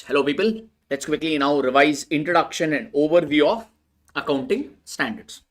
Hello people, let's quickly now revise introduction and overview of accounting standards.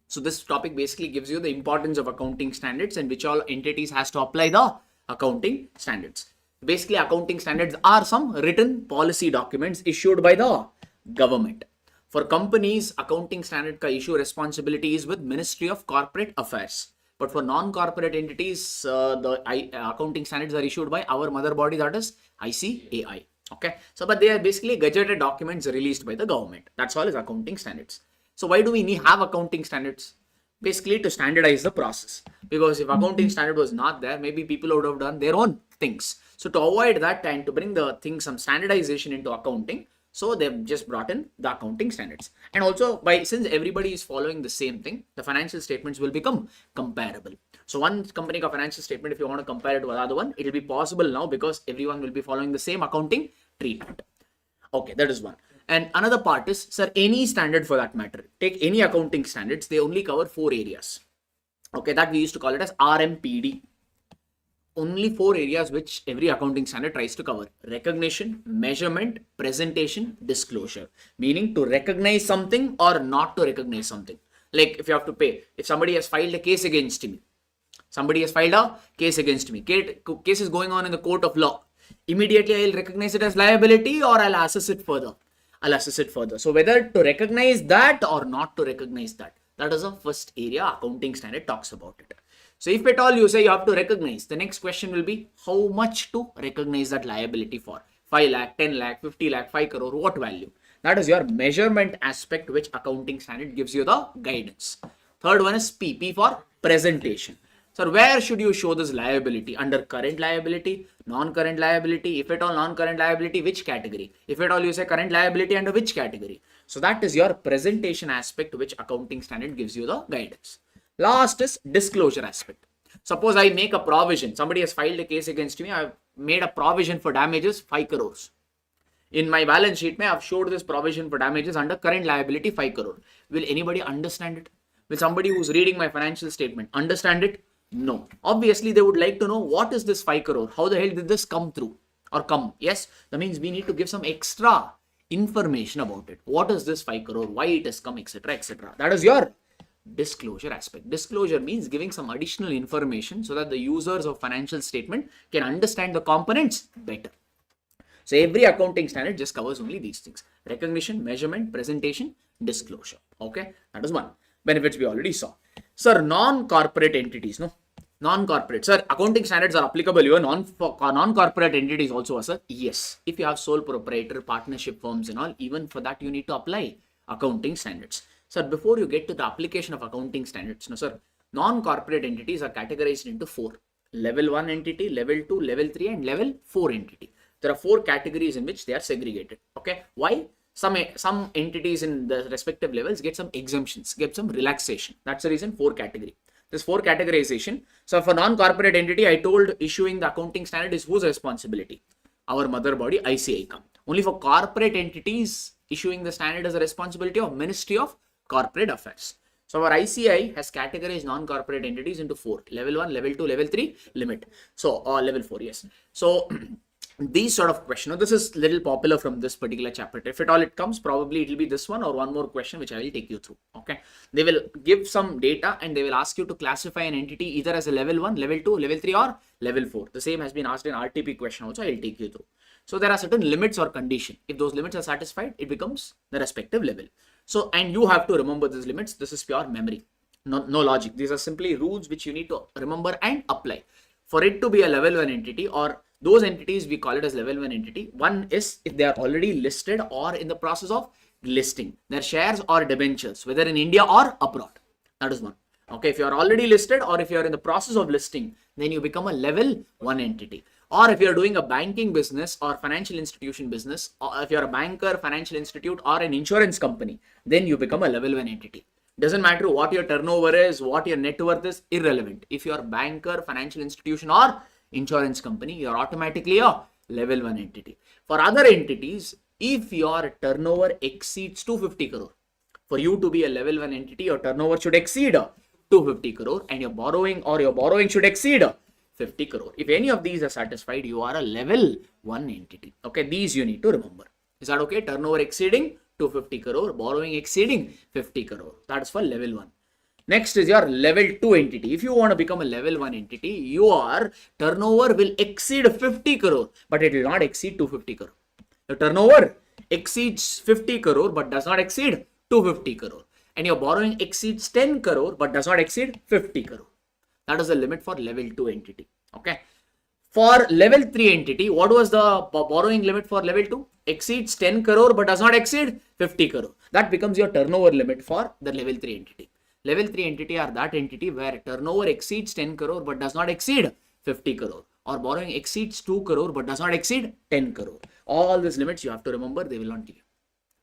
So this topic basically gives you the importance of accounting standards and which all entities has to apply the accounting standards. Basically accounting standards are some written policy documents issued by the government. For companies, accounting standard ka issue responsibility is with Ministry of Corporate Affairs. But for non-corporate entities, the accounting standards are issued by our mother body, that is ICAI. Okay, so but they are basically gazetted documents released by the government. That's all is accounting standards. So why do we need have accounting standards? Basically to standardize the process. Because if accounting standard was not there, maybe people would have done their own things. So to avoid that and to bring the thing some standardization into accounting, so they've just brought in the accounting standards. And also since everybody is following the same thing, the financial statements will become comparable. So one company ka financial statement, if you want to compare it to another one, it will be possible now because everyone will be following the same accounting treatment. Okay, that is one. And another part is, sir, any standard for that matter. Take any accounting standards, they only cover 4 areas. Okay, that we used to call it as RMPD. Only 4 areas which every accounting standard tries to cover: recognition, measurement, presentation, disclosure. Meaning to recognize something or not to recognize something. Like if you have to pay, if somebody has filed a case against me, case is going on in the court of law, immediately I'll recognize it as liability or I'll assess it further. So whether to recognize that or not to recognize that, that is the first area accounting standard talks about it. So if at all you say you have to recognize, the next question will be how much to recognize that liability for. 5 lakh, 10 lakh, 50 lakh, 5 crore, what value? That is your measurement aspect which accounting standard gives you the guidance. Third one is P for presentation. So where should you show this liability? Under current liability, non-current liability, if at all non-current liability, which category? If at all you say current liability, under which category? So that is your presentation aspect which accounting standard gives you the guidance. Last is disclosure aspect. Suppose I make a provision. Somebody has filed a case against me. I've made a provision for damages 5 crores. In my balance sheet, I've showed this provision for damages under current liability 5 crore. Will anybody understand it? Will somebody who's reading my financial statement understand it? No. Obviously, they would like to know what is this 5 crore? How the hell did this come through or come? Yes, that means we need to give some extra information about it. What is this 5 crore? Why it has come, etc., etc. That is your disclosure aspect. Disclosure means giving some additional information so that the users of financial statement can understand the components better. So every accounting standard just covers only these things: recognition, measurement, presentation, disclosure. Okay, that is one. Benefits we already saw. Sir, non-corporate entities, no? Non-corporate. Sir, accounting standards are applicable here non-corporate entities also, sir? Yes. If you have sole proprietor, partnership firms and all, even for that you need to apply accounting standards. Sir, before you get to the application of accounting standards, no sir, non-corporate entities are categorized into 4. Level 1 entity, level 2, level 3 and level 4 entity. There are 4 categories in which they are segregated. Okay, why? Some entities in the respective levels get some exemptions, get some relaxation. That's the reason 4 category. This 4 categorization. So for non-corporate entity, I told issuing the accounting standard is whose responsibility? Our mother body, ICAI. Only for corporate entities, issuing the standard is a responsibility of Ministry of Corporate Affairs. So our ICAI has categorized non-corporate entities into 4. Level 1, level 2, level 3, limit. So level 4, yes. So these sort of questions, this is little popular from this particular chapter. If at all it comes, probably it will be this one or one more question which I will take you through. Okay, they will give some data and they will ask you to classify an entity either as a level 1, level 2, level 3 or level 4. The same has been asked in RTP question also. I will take you through. So there are certain limits or condition. If those limits are satisfied, it becomes the respective level. So, and you have to remember these limits. This is pure memory, no logic. These are simply rules which you need to remember and apply. For it to be a level 1 entity, or those entities we call it as level 1 entity. One is if they are already listed or in the process of listing their shares or debentures, whether in India or abroad. That is one. Okay, if you are already listed or if you are in the process of listing, then you become a level 1 entity. Or if you are doing a banking business or financial institution business, or if you are a banker, financial institute or an insurance company, then you become a level 1 entity. Doesn't matter what your turnover is, what your net worth is, irrelevant. If you are a banker, financial institution or insurance company, you are automatically a level 1 entity. For other entities, if your turnover exceeds 250 crore, for you to be a level 1 entity, your turnover should exceed 250 crore and your borrowing should exceed 50 crore. If any of these are satisfied, you are a level 1 entity. Okay, these you need to remember. Is that okay? Turnover exceeding 250 crore, borrowing exceeding 50 crore. That's for level 1. Next is your level 2 entity. If you want to become a level 1 entity, your turnover will exceed 50 crore, but it will not exceed 250 crore. The turnover exceeds 50 crore, but does not exceed 250 crore. And your borrowing exceeds 10 crore, but does not exceed 50 crore. That is the limit for level 2 entity. Okay. For level 3 entity, what was the borrowing limit for level 2? Exceeds 10 crore, but does not exceed 50 crore. That becomes your turnover limit for the level 3 entity. Level 3 entity are that entity where turnover exceeds 10 crore but does not exceed 50 crore, or borrowing exceeds 2 crore but does not exceed 10 crore. All these limits you have to remember, they will not give you.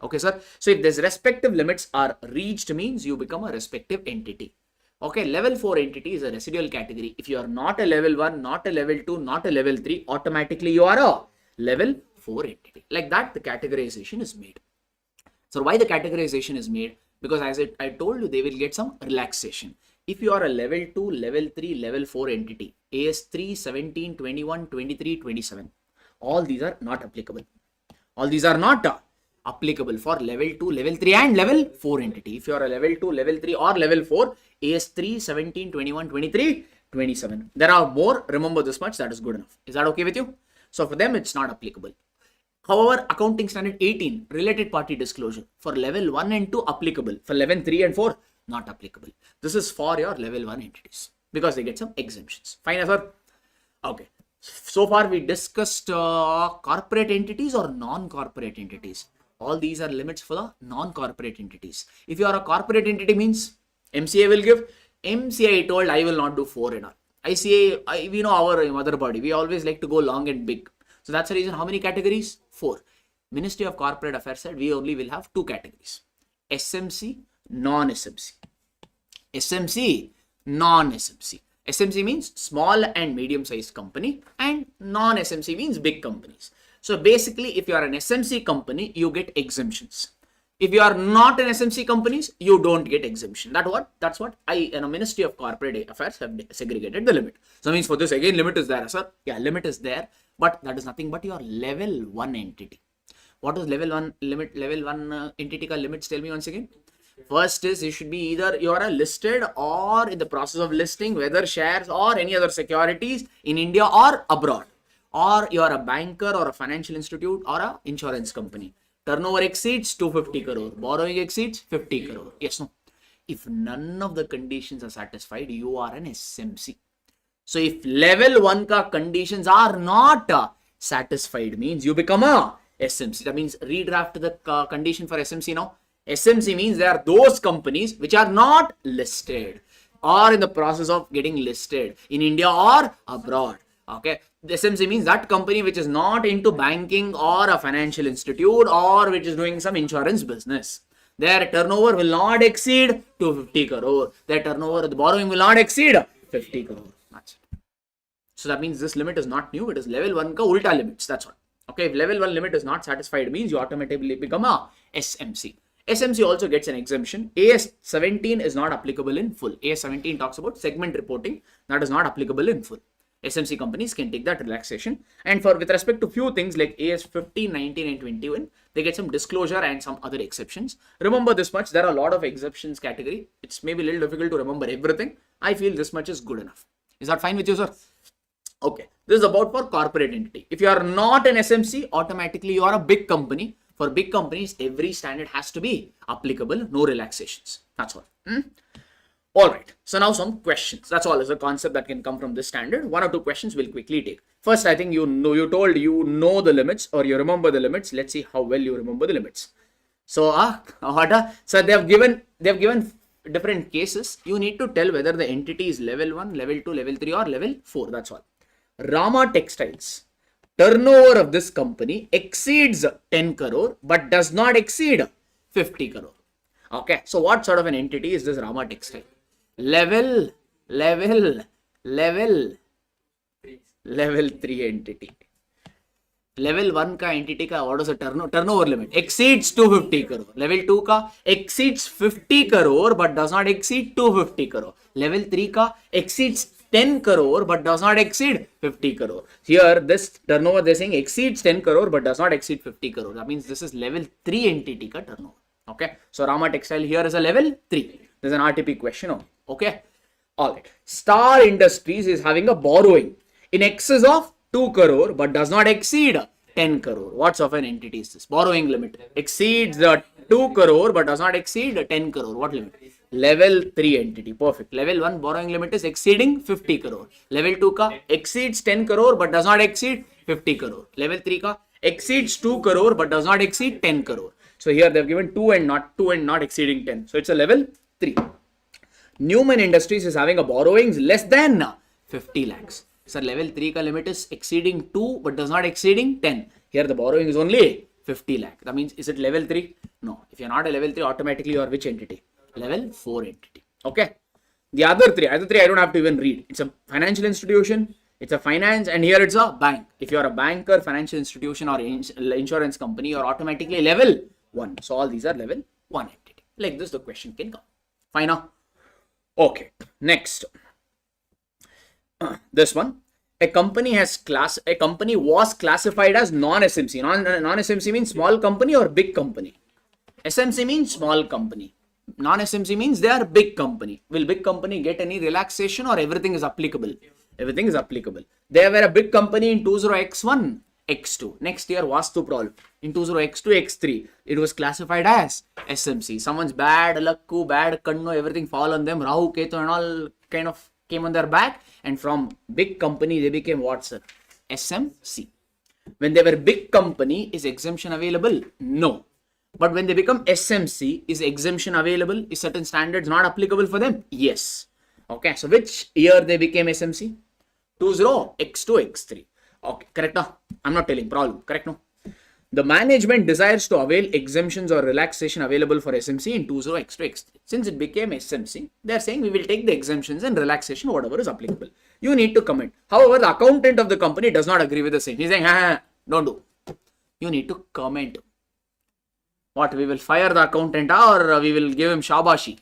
Okay, sir. So if these respective limits are reached, means you become a respective entity. Okay, level 4 entity is a residual category. If you are not a level 1, not a level 2, not a level 3, automatically you are a level 4 entity. Like that, the categorization is made. So why the categorization is made? Because as I told you, they will get some relaxation. If you are a level 2, level 3, level 4 entity, AS3, 17, 21, 23, 27, all these are not applicable. All these are not applicable for level 2, level 3 and level 4 entity. If you are a level 2, level 3 or level 4, AS3, 17, 21, 23, 27. There are more. Remember this much. That is good enough. Is that okay with you? So for them, it's not applicable. However, accounting standard 18, related party disclosure, for level 1 and 2 applicable, for level 3 and 4 not applicable. This is for your level 1 entities because they get some exemptions. Fine, sir? Okay. So far we discussed corporate entities or non-corporate entities. All these are limits for the non-corporate entities. If you are a corporate entity, means MCA will give. MCA told I will not do 4 and all. ICA, we know our mother body. We always like to go long and big. So that's the reason. How many categories? 4. Ministry of Corporate Affairs said we only will have 2 categories. SMC, non-SMC. SMC, non-SMC. SMC means small and medium-sized company, and non-SMC means big companies. So basically, if you are an SMC company, you get exemptions. If you are not an SMC companies, you don't get exemption. That's what Ministry of Corporate Affairs have segregated the limit. So means for this again, limit is there, sir. Yeah, limit is there, but that is nothing but your level 1 entity. What is level 1 limit? Level 1 entity ka limits, tell me once again. First is you should be either you are a listed or in the process of listing, whether shares or any other securities in India or abroad, or you are a banker or a financial institute or a insurance company. Turnover exceeds 250 crore, borrowing exceeds 50 crore. Yes, no. If none of the conditions are satisfied, you are an SMC. So if level 1 ka conditions are not satisfied, means you become a SMC. That means redraft the condition for SMC now. SMC means they are those companies which are not listed or in the process of getting listed in India or abroad. Okay. The SMC means that company which is not into banking or a financial institute or which is doing some insurance business. Their turnover will not exceed 250 crore. Their turnover, the borrowing will not exceed 50 crore. That's it. So that means this limit is not new. It is level 1 ka ulta limits. That's all. Okay. If level 1 limit is not satisfied, means you automatically become a SMC. SMC also gets an exemption. AS17 is not applicable in full. AS17 talks about segment reporting. That is not applicable in full. SMC companies can take that relaxation. And with respect to few things like AS15, 19 and 21, they get some disclosure and some other exceptions. Remember this much. There are a lot of exceptions category. It's maybe a little difficult to remember everything. I feel this much is good enough. Is that fine with you, sir? Okay. This is about for corporate entity. If you are not an SMC, automatically you are a big company. For big companies, every standard has to be applicable. No relaxations. That's all. All right. So now some questions. That's all is a concept that can come from this standard. 1 or 2 questions we'll quickly take. First, I think you know the limits or you remember the limits. Let's see how well you remember the limits. So, so they have given different cases. You need to tell whether the entity is level 1, level 2, level 3 or level 4. That's all. Rama Textiles. Turnover of this company exceeds 10 crore but does not exceed 50 crore. Okay. So what sort of an entity is this Rama Textile? Level 3 entity. Level 1 ka entity ka what is the turnover limit? Exceeds 250 crore. Level 2 ka exceeds 50 crore but does not exceed 250 crore. Level 3 ka exceeds 10 crore but does not exceed 50 crore. Here, this turnover they're saying exceeds 10 crore but does not exceed 50 crore. That means this is level 3 entity ka turnover. Okay. So Rama Textile here is a level 3. There's an RTP question. Okay. Alright. Star Industries is having a borrowing in excess of 2 crore but does not exceed 10 crore. What sort of an entity is this? Borrowing limit exceeds the 2 crore but does not exceed 10 crore. What limit? Level 3 entity. Perfect. Level 1 borrowing limit is exceeding 50 crore. Level 2 ka exceeds 10 crore but does not exceed 50 crore. Level 3 ka exceeds 2 crore but does not exceed 10 crore. So here they've given 2 and not exceeding 10. So it's a level 3. Newman Industries is having a borrowings less than 50 lakhs. So level 3 ka limit is exceeding 2 but does not exceeding 10. Here the borrowing is only 50 lakh. That means is it level 3? No. If you're not a level 3, automatically you are which entity? Level 4 entity. Okay. The other three I don't have to even read. It's a financial institution, it's a finance, and here it's a bank. If you're a banker, financial institution, or insurance company, you're automatically level 1. So all these are level 1 entity. Like this, the question can come. Fine now. Okay. Next. This one. A company was classified as non-SMC. Non-SMC means small company or big company. SMC means small company. Non-SMC means they are big company. Will big company get any relaxation or everything is applicable? Everything is applicable. They were a big company in 20X1, X2. Next year, Vastu problem. In 20X2, X3, it was classified as SMC. Someone's bad luck, bad kanno, everything fall on them. Rahu, Ketu and all kind of came on their back. And from big company, they became what, sir? SMC. When they were big company, is exemption available? No. But when they become SMC, is exemption available? Is certain standards not applicable for them? Yes. Okay. So which year they became SMC? 20X2, X3. Okay. Correct now? I'm not telling. Problem. Correct now? The management desires to avail exemptions or relaxation available for SMC in 20X2, X3. Since it became SMC, they are saying we will take the exemptions and relaxation, whatever is applicable. You need to comment. However, the accountant of the company does not agree with the same. He's saying, don't do. You need to comment. What, we will fire the accountant or we will give him shabashi?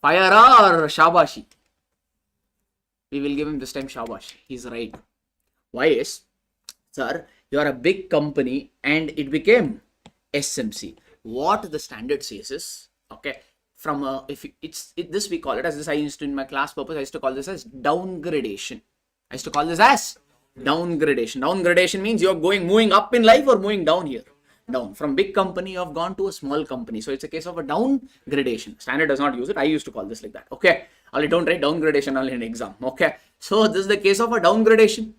Fire or shabashi? We will give him this time shabashi. He's right. Why is, sir, you are a big company and it became SMC. What the standard says is, okay, from this we call it as this. I used to in my class purpose. I used to call this as downgradation. I used to call this as downgradation. Downgradation means you're moving up in life or moving down here. Down. From big company, you have gone to a small company. So it's a case of a downgradation. Standard does not use it. I used to call this like that. Okay. Only don't write downgradation only in exam. Okay. So this is the case of a downgradation.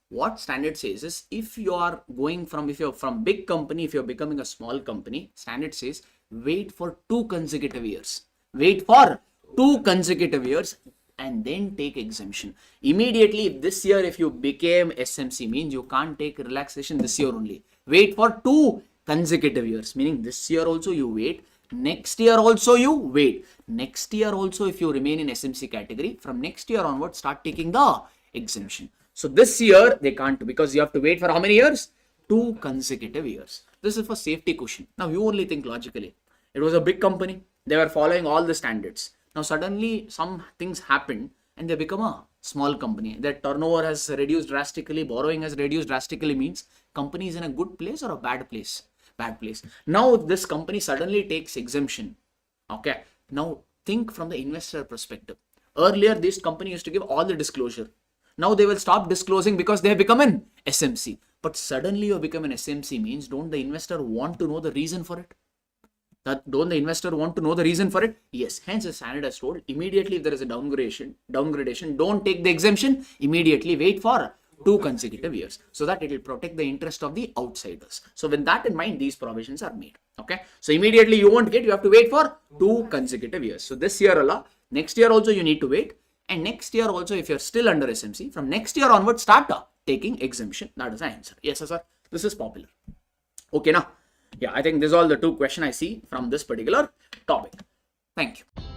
What standard says is if you're from big company, if you're becoming a small company, standard says wait for 2 consecutive years. Wait for 2 consecutive years and then take exemption. Immediately, if this year, if you became SMC, means you can't take relaxation this year only. Wait for 2 consecutive years, meaning this year also you wait, next year also you wait. Next year also, if you remain in SMC category, from next year onwards, start taking the exemption. So this year they can't, because you have to wait for how many years? 2 consecutive years. This is for safety cushion. Now you only think logically. It was a big company. They were following all the standards. Now suddenly some things happened and they become a small company. Their turnover has reduced drastically, borrowing has reduced drastically, means company is in a good place or a bad place? Bad place. Now this company suddenly takes exemption. Okay. Now think from the investor perspective. Earlier this company used to give all the disclosure. Now they will stop disclosing because they have become an SMC. But suddenly you become an SMC means don't the investor want to know the reason for it? Don't the investor want to know the reason for it? Yes. Hence the standard has told immediately if there is a downgradation, don't take the exemption. Immediately wait for 2 consecutive years so that it will protect the interest of the outsiders. So with that in mind, these provisions are made. Okay. So immediately you won't get, you have to wait for 2 consecutive years. So this year Allah, next year also you need to wait. And next year also, if you're still under SMC, from next year onwards, start taking exemption. That is the answer. Yes, sir. This is popular. Okay, now. Yeah, I think this is all the 2 questions I see from this particular topic. Thank you.